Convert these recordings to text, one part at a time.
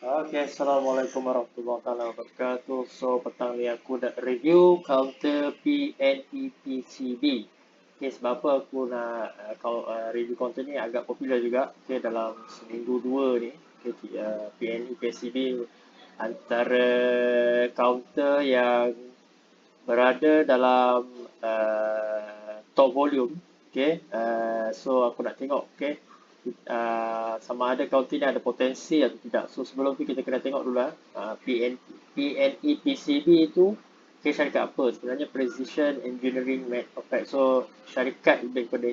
Okay, Assalamualaikum warahmatullahi wabarakatuh. So, petang ni aku nak review counter PNE PCB. Okay, sebab apa aku nak review counter ni agak popular juga. Okay, dalam seminggu dua ni, okay, PNE PCB antara counter yang berada dalam top volume. Okay, so aku nak tengok, okay, sama ada counter ni ada potensi atau tidak. So sebelum tu kita kena tengok dulu PNE PCB itu syarikat apa? Sebenarnya Precision Engineering Manufacturing. So syarikat lebih kepada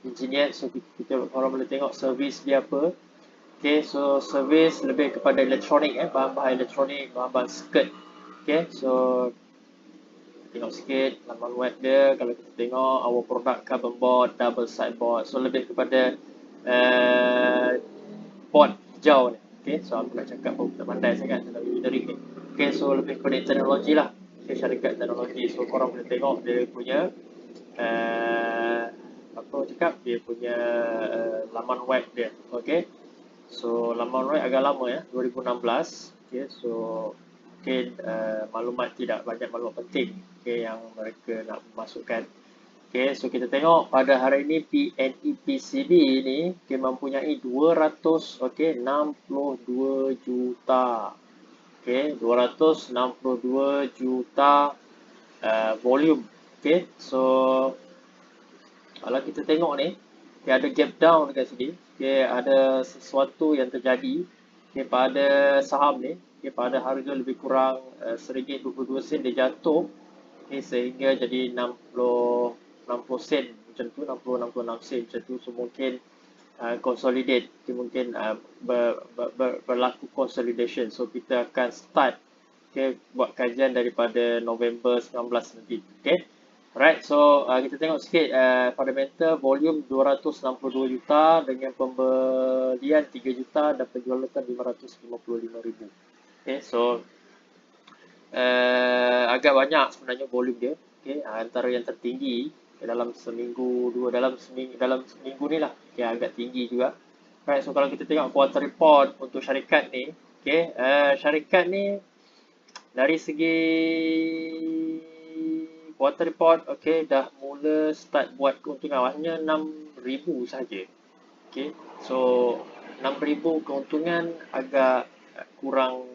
engineer. So kita orang boleh tengok servis dia apa. Okay, so servis lebih kepada elektronik, bahan-bahan elektronik, bahan-bahan skirt. Okay, so tengok sikit laman web dia. Kalau kita tengok our product carbon board, double side board, so lebih kepada board hijau ni. Okay, so aku nak cakap pun tak pandai sangat tentang engineering ni. Okay, so lebih kepada teknologi lah. Okay, syarikat teknologi. So korang boleh tengok dia punya apa cakap, dia punya laman web dia. Okay, so laman web agak lama ya, 2016. Okay, so mungkin maklumat tidak banyak maklumat penting, okay, yang mereka nak masukkan. Okay, so kita tengok pada hari ini PNE PCB ini okay, mempunyai 262 juta. Okay, 262 juta volume. Okay, so kalau kita tengok ni, okay, ada gap down dekat sini. Okay, ada sesuatu yang terjadi, okay, pada saham ni. Okay, pada harga lebih kurang RM1.22 dia jatuh, okay, sehingga jadi 60 sen macam tu, 60-66 sen macam tu. So mungkin consolidate, okay, mungkin berlaku consolidation. So kita akan start, okay, buat kajian daripada November 19 nanti. Okay, alright, so kita tengok sikit fundamental volume 262 juta dengan pembelian 3 juta dan penjualan 555,000. Okay, so agak banyak sebenarnya volume dia. Okay, antara yang tertinggi dalam seminggu dalam seminggu ni lah. Okay, agak tinggi juga. Right, so kalau kita tengok quarter report untuk syarikat ni, okay, syarikat ni dari segi quarter report, okay, dah mula start buat keuntungan. Maksudnya 6,000 saja. Okay, so 6,000 keuntungan agak kurang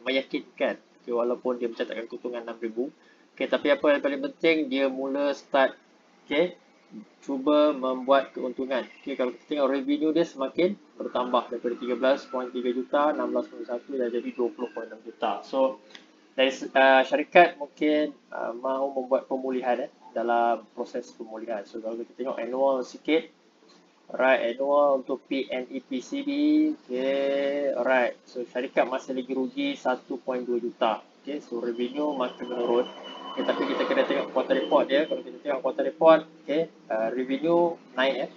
meyakinkan. Okay, walaupun dia mencatatkan keuntungan 6,000. Okay, tapi apa yang paling penting dia mula start, okay, cuba membuat keuntungan. Okay, kalau kita tengok revenue dia semakin bertambah daripada 13.3 juta, 16.1 dah jadi 20.6 juta. So dari syarikat mungkin mahu membuat pemulihan dalam proses pemulihan. So kalau kita tengok annual sikit, alright, annual untuk PNE PCB, okay, alright. So syarikat masih lagi rugi 1.2 juta. Okay, so revenue makin menurun. Okay, tapi kita kena tengok quarter report dia. Kalau kita tengok quarter report, okay, revenue naik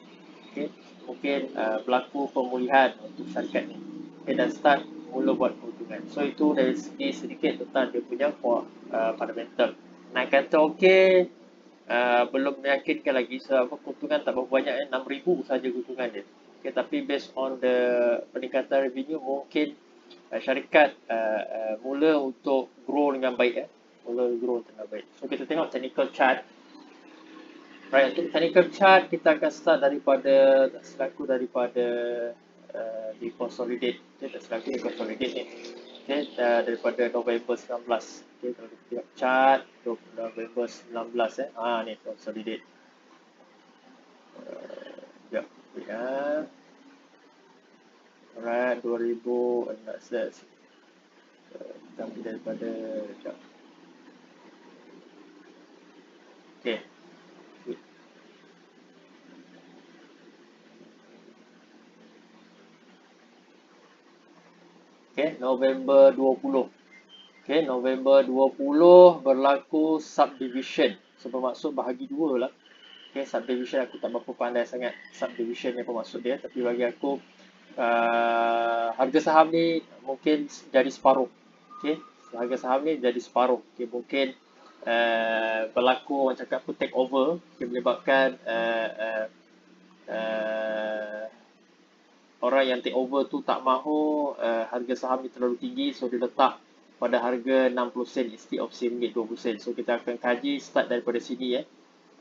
okay, mungkin berlaku pemulihan untuk syarikat ni. Okay, dan start mula buat keuntungan. So itu dari segi sedikit tentang dia punya fundamental. Nak kata okay, belum meyakinkan lagi sebab keuntungan tak berapa banyak 6,000 saja keuntungan dia. Okay, tapi based on the peningkatan revenue mungkin syarikat mula untuk grow dengan baik mula grow dengan baik. So kita tengok technical chart. Right, untuk technical chart kita akan start daripada daripada di consolidate. Okay, tak selaku di consolidate ni. Okay, daripada November 19. Okay, kalau kita tengok chart November 19 ni consolidate. Sekejap. Alright, 2016. Kita ambil daripada sekejap. Okay. Okay, November 20. Okay, November 20 berlaku subdivision. So bermaksud bahagi dua lah. Okay, subdivision aku tak berapa pandai sangat subdivision ni apa maksud dia. Tapi bagi aku harga saham ni mungkin jadi separuh. Okay, harga saham ni jadi separuh. Okay, mungkin berlaku orang cakap pun take over. Okay, menyebabkan orang yang take over tu tak mahu harga saham ni terlalu tinggi, so dia letak pada harga 60 sen instead of RM20 sen. So kita akan kaji start daripada sini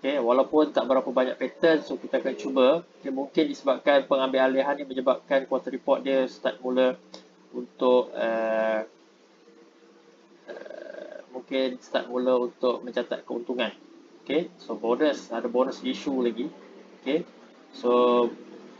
Okay, walaupun tak berapa banyak pattern, so kita akan cuba. Okay, mungkin disebabkan pengambil alihan ni menyebabkan quarter report dia start mula untuk mungkin start mula untuk mencatat keuntungan. Okay, so bonus, ada bonus issue lagi. Okay, so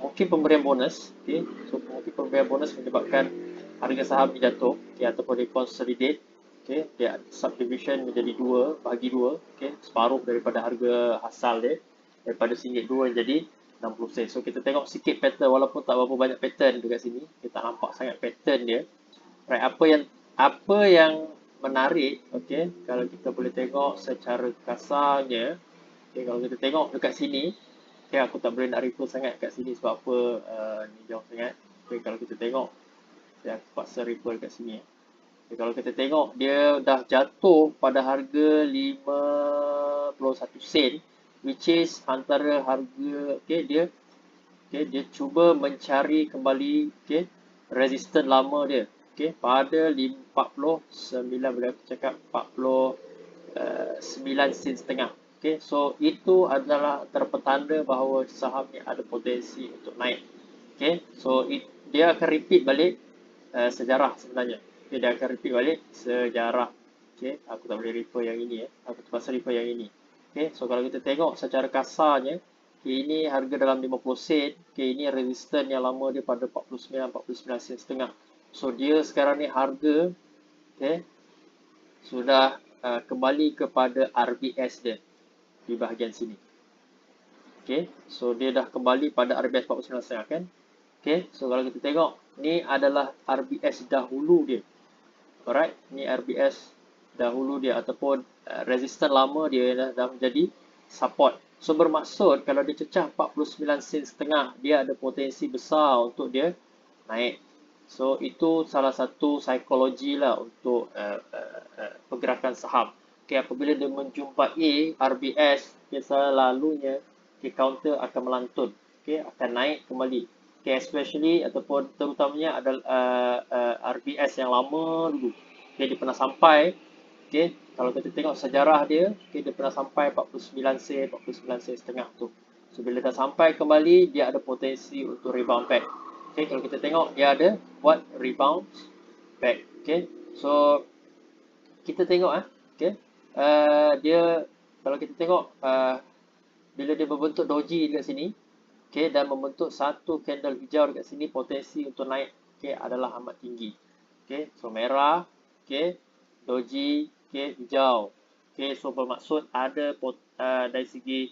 mungkin pemberian bonus. Okay, so mungkin pemberian bonus menyebabkan harga saham ni jatuh. Okay, ataupun dia consolidate. Okay, dia subdivision menjadi dua, bahagi dua. Okay, separuh daripada harga asal dia, daripada RM1.2 jadi 60 sen. So kita tengok sikit pattern, walaupun tak berapa banyak pattern dekat sini, kita nampak sangat pattern dia. Right, apa yang menarik, okay, kalau kita boleh tengok secara kasarnya, okay, kalau kita tengok dekat sini, okay, aku tak boleh nak refer sangat kat sini sebab apa, ni jauh sangat. Okay, kalau kita tengok, saya paksa refer dekat sini. Okay, kalau kita tengok, dia dah jatuh pada harga 51 sen, which is antara harga, okay, dia cuba mencari kembali, okay, resistance lama dia. Okay, pada 49, boleh aku cakap 49 sen setengah. Okay, so itu adalah terpetanda bahawa saham ni ada potensi untuk naik. Okay, so dia akan repeat balik sejarah sebenarnya. Okay, dia akan repeat balik sejarah. Okay, aku tak boleh refer yang ini aku terpaksa refer yang ini. Okay, so kalau kita tengok secara kasarnya, okay, ini harga dalam 50 sen. Okay, ini resistance yang lama dia pada 49 sen setengah. So dia sekarang ni harga, okay, sudah kembali kepada RBS dia di bahagian sini. Okay, so dia dah kembali pada RBS 49 sen kan. Okay, so kalau kita tengok, ni adalah RBS dahulu dia. Alright, ni RBS dahulu dia ataupun resistance lama dia dah menjadi support. So bermaksud kalau dia cecah 49 sen setengah, dia ada potensi besar untuk dia naik. So itu salah satu psikologi lah untuk pergerakan saham. Okay, apabila dia menjumpai RBS, okay, selalunya okay, counter akan melantun, okay, akan naik kembali. Okay, especially ataupun terutamanya adalah RBS yang lama dulu. Okay, dia pernah sampai, okay, kalau kita tengok sejarah dia, okay, dia pernah sampai 49 sen, 49 sen setengah tu. So bila dah sampai kembali, dia ada potensi untuk rebound back. Okay, kalau kita tengok, dia ada buat rebound back. Okay, so kita tengok okay, dia kalau kita tengok bila dia membentuk doji dekat sini, okay, dan membentuk satu candle hijau dekat sini, potensi untuk naik, okay, adalah amat tinggi. Okay, so merah, okay, doji, okay, hijau. Okay, so bermaksud ada dari segi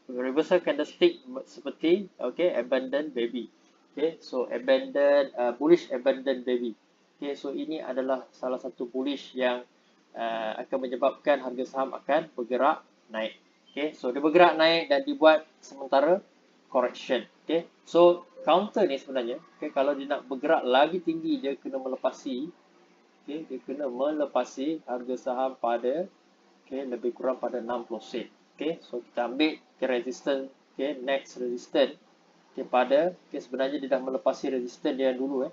reversal candlestick seperti, okay, abandoned baby. Okay, so bullish abandoned baby. Okay, so ini adalah salah satu bullish yang akan menyebabkan harga saham akan bergerak naik. Okay, so dia bergerak naik dan dibuat sementara correction. Okay, so counter ni sebenarnya, okay, kalau dia nak bergerak lagi tinggi, dia kena melepasi, okay, dia kena melepasi harga saham pada, okay, lebih kurang pada 60 sen. Okay, so kita ambil resistance, okay, next resistance, okay, pada, okay, sebenarnya dia dah melepasi resistance dia dulu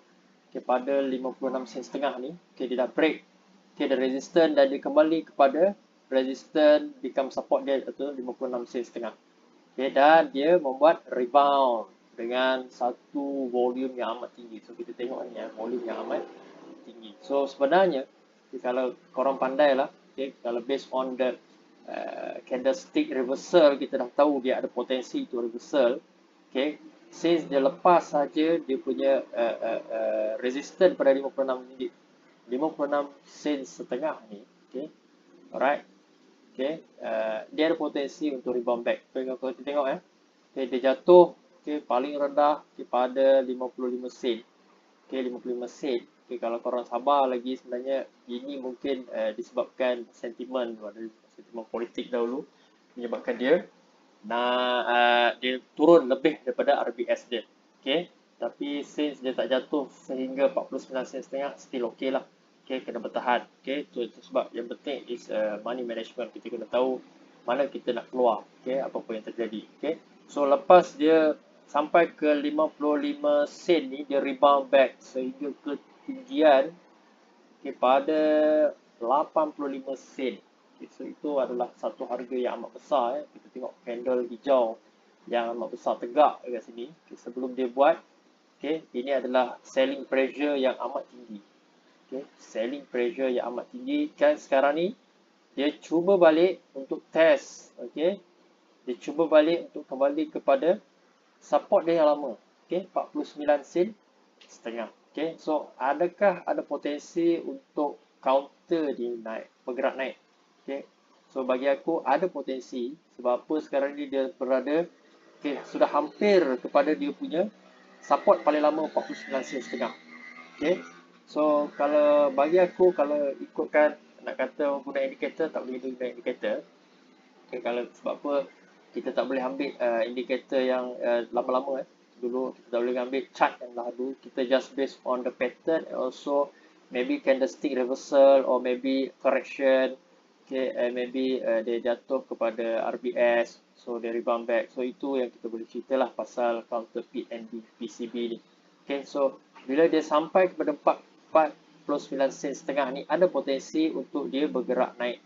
okay, pada 56 sen setengah ni, okay, dia dah break, okay, ada resistance dan dia kembali kepada resistance become support dia iaitu 56 sen setengah. Okay, dan dia membuat rebound dengan satu volume yang amat tinggi. So kita tengok ni volume yang amat tinggi. So sebenarnya okay, kalau korang pandai lah, okay, kalau based on the candlestick reversal, kita dah tahu dia ada potensi untuk reversal. Okay, since dia lepas saja dia punya resistance pada 56 sen setengah ni, okay, alright. Okay, dia ada potensi untuk rebound back. Kalau kita tengok okay, dia jatuh, okay, paling rendah okay, pada 55 sen. Okay, 55 sen. Okay, kalau korang sabar lagi, sebenarnya ini mungkin disebabkan sentimen politik dahulu menyebabkan dia dia turun lebih daripada RBS dia. Okay, tapi since dia tak jatuh sehingga 49 sen setengah, still okay lah. Okay, kena bertahan. Okay, itu sebab yang penting is money management. Kita kena tahu mana kita nak keluar. Okay, apa-apa yang terjadi. Okay, so lepas dia sampai ke 55 sen ni dia rebound back sehingga ketinggian pada 85 sen. Okay, so itu adalah satu harga yang amat besar. Kita tengok candle hijau yang amat besar tegak dekat sini. Okay, sebelum dia buat, ini adalah selling pressure yang amat tinggi. Selling pressure yang amat tinggi. Kan sekarang ni dia cuba balik untuk test. Dia cuba balik untuk kembali kepada support dia yang lama. 49 sen setengah. So adakah ada potensi untuk counter dia naik, bergerak naik? So bagi aku ada potensi sebab apa sekarang ni dia berada sudah hampir kepada dia punya support paling lama 49 sen setengah. So kalau bagi aku kalau ikutkan nak kata guna indikator tak boleh guna indikator. Kalau sebab apa kita tak boleh ambil indikator yang lama-lama dulu kita tak boleh ambil chart yang lalu, kita just based on the pattern and also maybe candlestick reversal or maybe correction, and maybe dia jatuh kepada RBS, so dia rebound back. So itu yang kita boleh cerita lah pasal counter PNB PCB ni. So bila dia sampai kepada 49 sen setengah ni ada potensi untuk dia bergerak naik.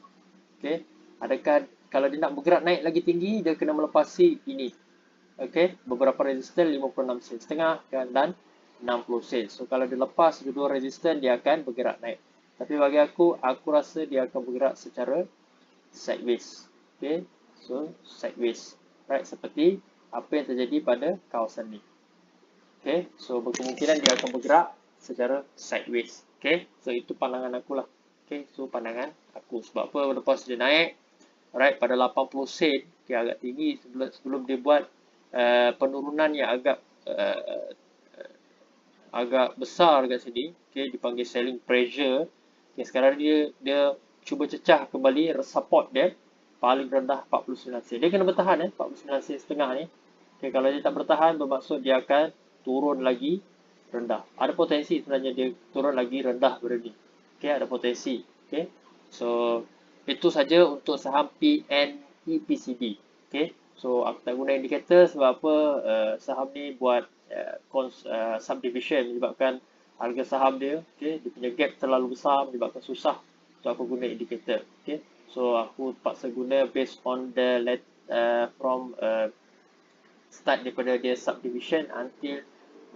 Adakah kalau dia nak bergerak naik lagi tinggi dia kena melepasi ini. Beberapa resisten 56 sen setengah dan 60 sen. So kalau dia lepas dua resisten dia akan bergerak naik. Tapi bagi aku rasa dia akan bergerak secara sideways. So sideways. Right, seperti apa yang terjadi pada kawasan ni. So berkemungkinan dia akan bergerak secara sideways. So itu pandangan aku lah. So pandangan aku sebab apa lepas dia naik right pada 80 sen dia agak tinggi sebelum dia buat penurunan yang agak besar dekat sini, dipanggil selling pressure. Sekarang dia cuba cecah kembali support dia paling rendah 49 sen. Dia kena bertahan 49 sen setengah ni. Kalau dia tak bertahan bermaksud dia akan turun lagi rendah. Ada potensi sebenarnya dia turun lagi rendah daripada ni. Ada potensi. So itu saja untuk saham PNE PCB. So aku tak guna indikator sebab apa saham ni buat subdivision menyebabkan harga saham dia dia punya gap terlalu besar menyebabkan susah untuk aku guna indikator. So aku terpaksa guna based on the from start daripada dia subdivision until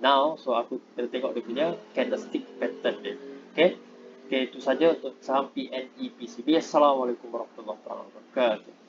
now. So aku tengok dia punya candlestick pattern dia. Itu saja untuk saham PNE PCB. Assalamualaikum warahmatullahi wabarakatuh.